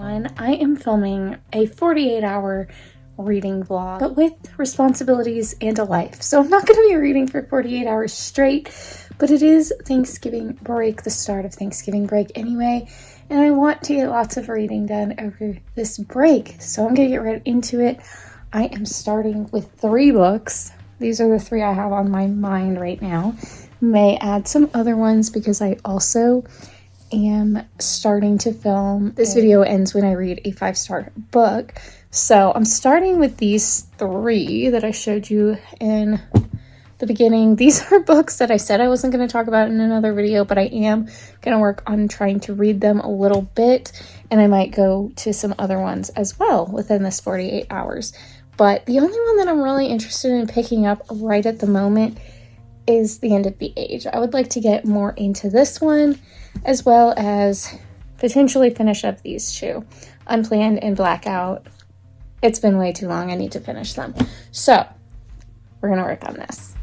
everyone. I am filming a 48-hour reading vlog, but with responsibilities and a life. So I'm not going to be reading for 48 hours straight, but it is Thanksgiving break, the start of Thanksgiving break anyway, and I want to get lots of reading done over this break. So I'm going to get right into it. I am starting with 3 books. These are the 3 I have on my mind right now. May add some other ones because I also am starting to film. This video ends when I read a 5-star book. So I'm starting with these 3 that I showed you in the beginning. These are books that I said I wasn't going to talk about in another video, but I am going to work on trying to read them a little bit, and I might go to some other ones as well within this 48 hours. But the only one that I'm really interested in picking up right at the moment is The End of the Age. I would like to get more into this one, as well as potentially finish up these 2, Unplanned and Blackout. It's been way too long. I need to finish them. So we're going to work on this.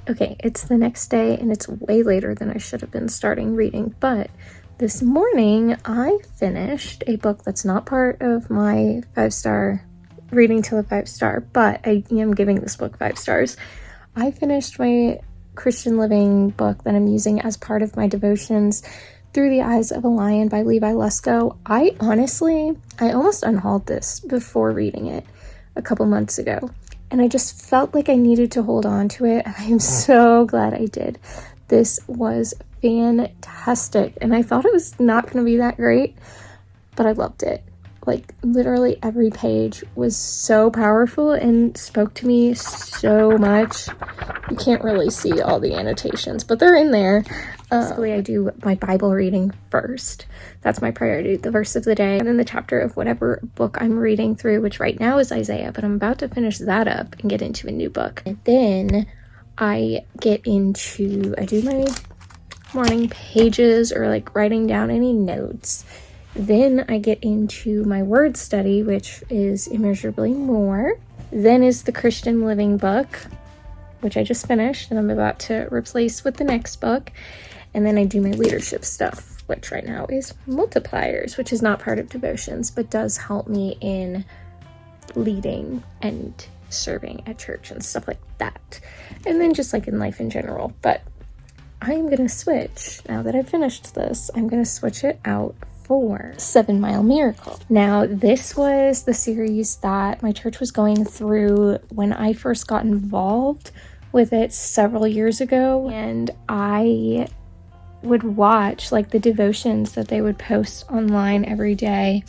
Okay, it's the next day and it's way later than I should have been starting reading, but this morning I finished a book that's not part of my 5-star reading till a 5-star, but I am giving this book 5 stars. I finished my Christian living book that I'm using as part of my devotions, Through the Eyes of a Lion by Levi Lusko. I almost unhauled this before reading it a couple months ago, and I just felt like I needed to hold on to it, and I am so glad I did. This was fantastic, and I thought it was not going to be that great, but I loved it. Like, literally every page was so powerful and spoke to me so much. You can't really see all the annotations, but they're in there. Basically, I do my Bible reading first. That's my priority, the verse of the day, and then the chapter of whatever book I'm reading through, which right now is Isaiah, but I'm about to finish that up and get into a new book. And then I do my morning pages, or like writing down any notes. Then I get into my word study, which is Immeasurably More. Then is the Christian Living book, which I just finished and I'm about to replace with the next book. And then I do my leadership stuff, which right now is Multipliers, which is not part of devotions, but does help me in leading and serving at church and stuff like that. And then just like in life in general. But I'm going to switch, now that I've finished this, I'm going to switch it out for 7 Mile Miracle. Now, this was the series that my church was going through when I first got involved with it several years ago, and I would watch like the devotions that they would post online every day,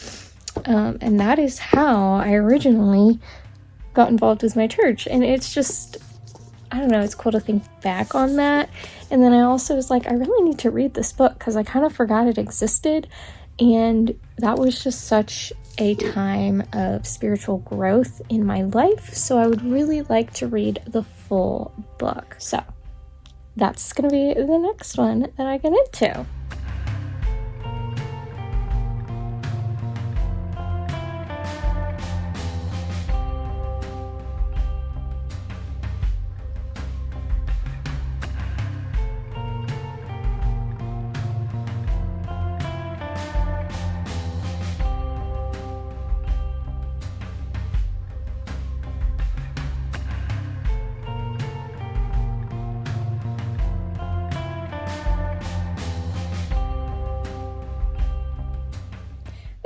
and that is how I originally got involved with my church. And it's just, I don't know, it's cool to think back on that. And then I also was like, I really need to read this book because I kind of forgot it existed. And that was just such a time of spiritual growth in my life. So I would really like to read the full book. So that's going to be the next one that I get into.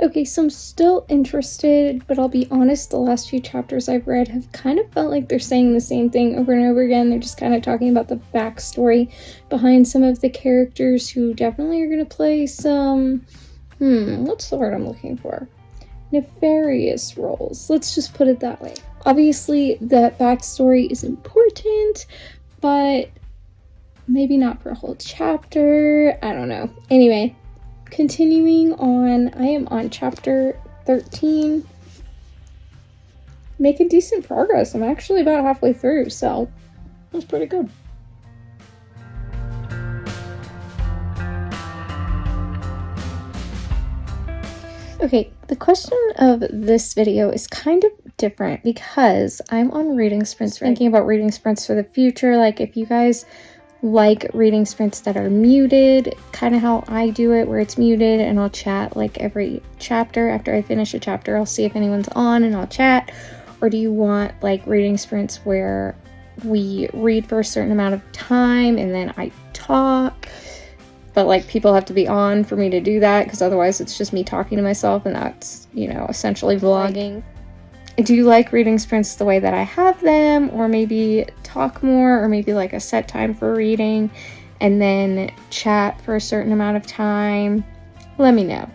Okay, so I'm still interested, but I'll be honest, the last few chapters I've read have kind of felt like they're saying the same thing over and over again. They're just kind of talking about the backstory behind some of the characters who definitely are going to play some, what's the word I'm looking for? Nefarious roles. Let's just put it that way. Obviously, that backstory is important, but maybe not for a whole chapter. I don't know. Anyway, continuing on, I am on chapter 13. Making decent progress. I'm actually about halfway through, so that's pretty good. Okay, The question of this video is kind of different because I'm on reading sprints, thinking about reading sprints for the future. Like, if you guys like reading sprints that are muted, kind of how I do it, where it's muted and I'll chat like every chapter. After I finish a chapter, I'll see if anyone's on and I'll chat. Or do you want like reading sprints where we read for a certain amount of time and then I talk? But like, people have to be on for me to do that, because otherwise it's just me talking to myself, and that's, you know, essentially vlogging. Do you like reading sprints the way that I have them, or maybe talk more, or maybe like a set time for reading and then chat for a certain amount of time? Let me know.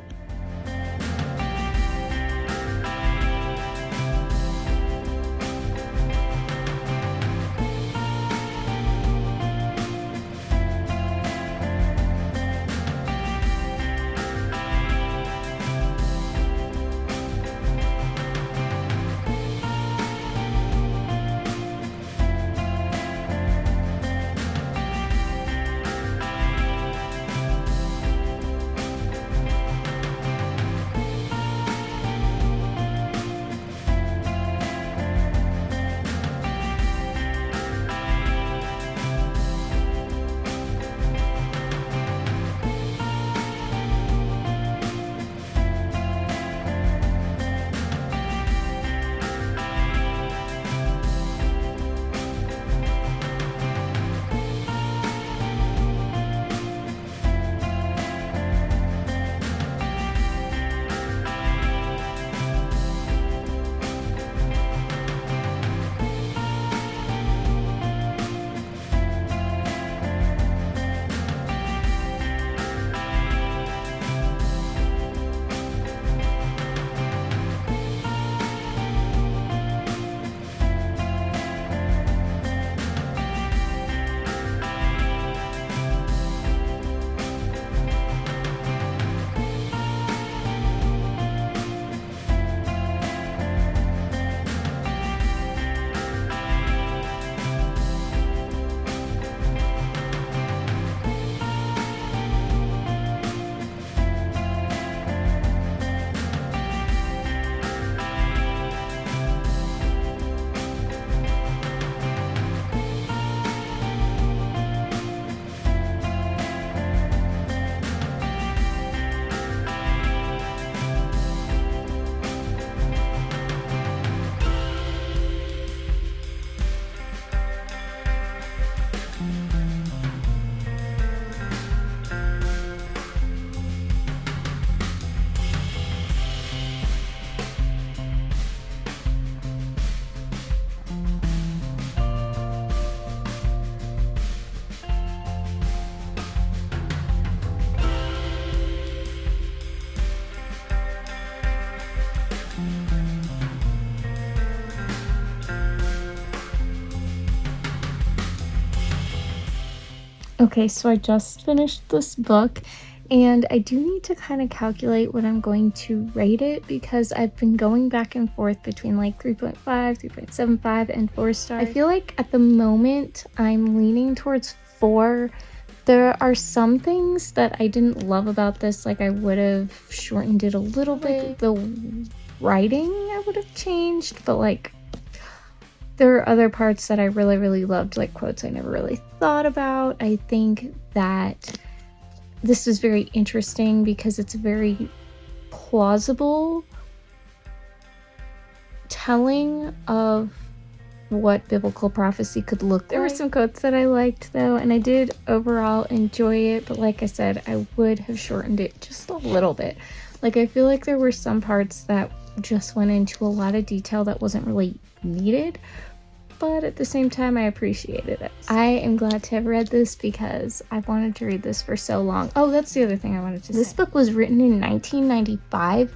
Okay, so I just finished this book, and I do need to kind of calculate what I'm going to rate it, because I've been going back and forth between like 3.5, 3.75, and 4 stars. I feel like at the moment I'm leaning towards 4. There are some things that I didn't love about this, like I would have shortened it a little bit. The writing I would have changed, but like there are other parts that I really, really loved, like quotes I never really thought about. I think that this is very interesting because it's a very plausible telling of what biblical prophecy could look like. There were some quotes that I liked though, and I did overall enjoy it, but like I said, I would have shortened it just a little bit. Like, I feel like there were some parts that just went into a lot of detail that wasn't really needed, but at the same time I appreciated it. I am glad to have read this because I've wanted to read this for so long. Oh, that's the other thing I wanted to say. This book was written in 1995,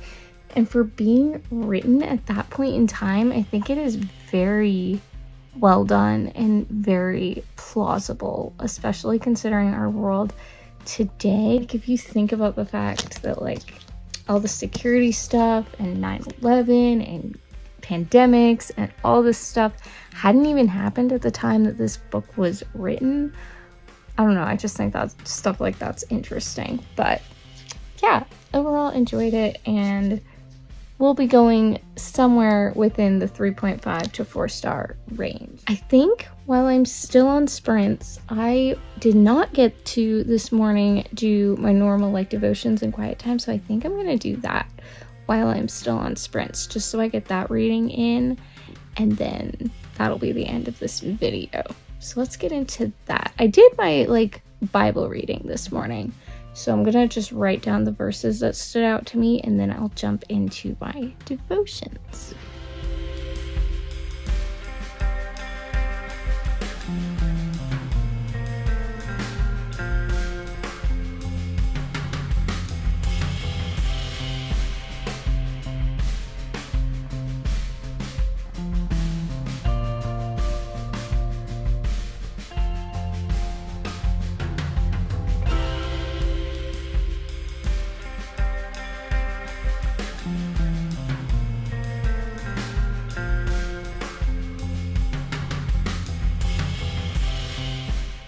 and for being written at that point in time, I think it is very well done and very plausible, especially considering our world today. Like, if you think about the fact that like all the security stuff and 9/11 and pandemics and all this stuff hadn't even happened at the time that this book was written. I don't know, I just think that stuff like that's interesting. But yeah, overall enjoyed it, and we'll be going somewhere within the 3.5 to 4-star range. I think while I'm still on sprints, I did not get to this morning do my normal like devotions and quiet time, so I think I'm gonna do that while I'm still on sprints, just so I get that reading in, and then that'll be the end of this video. So let's get into that. I did my like Bible reading this morning, so I'm gonna just write down the verses that stood out to me, and then I'll jump into my devotions.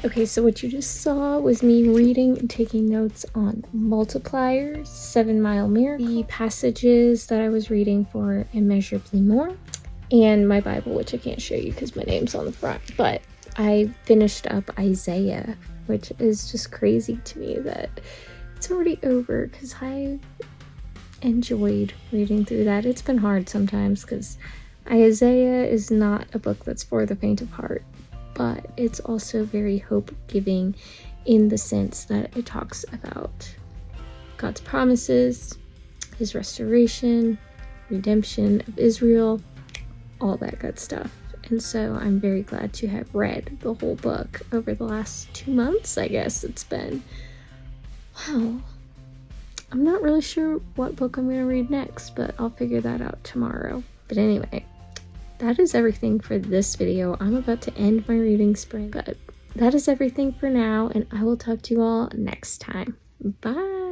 Okay, so what you just saw was me reading and taking notes on multipliers, 7 Mile Miracle, the passages that I was reading for Immeasurably More, and my Bible, which I can't show you because my name's on the front. But I finished up Isaiah, which is just crazy to me that it's already over because I enjoyed reading through that. It's been hard sometimes because Isaiah is not a book that's for the faint of heart, but it's also very hope-giving in the sense that it talks about God's promises, his restoration, redemption of Israel, all that good stuff. And so I'm very glad to have read the whole book over the last 2 months, I guess it's been. Wow. I'm not really sure what book I'm going to read next, but I'll figure that out tomorrow. But anyway, that is everything for this video. I'm about to end my reading sprint, but that is everything for now, and I will talk to you all next time. Bye!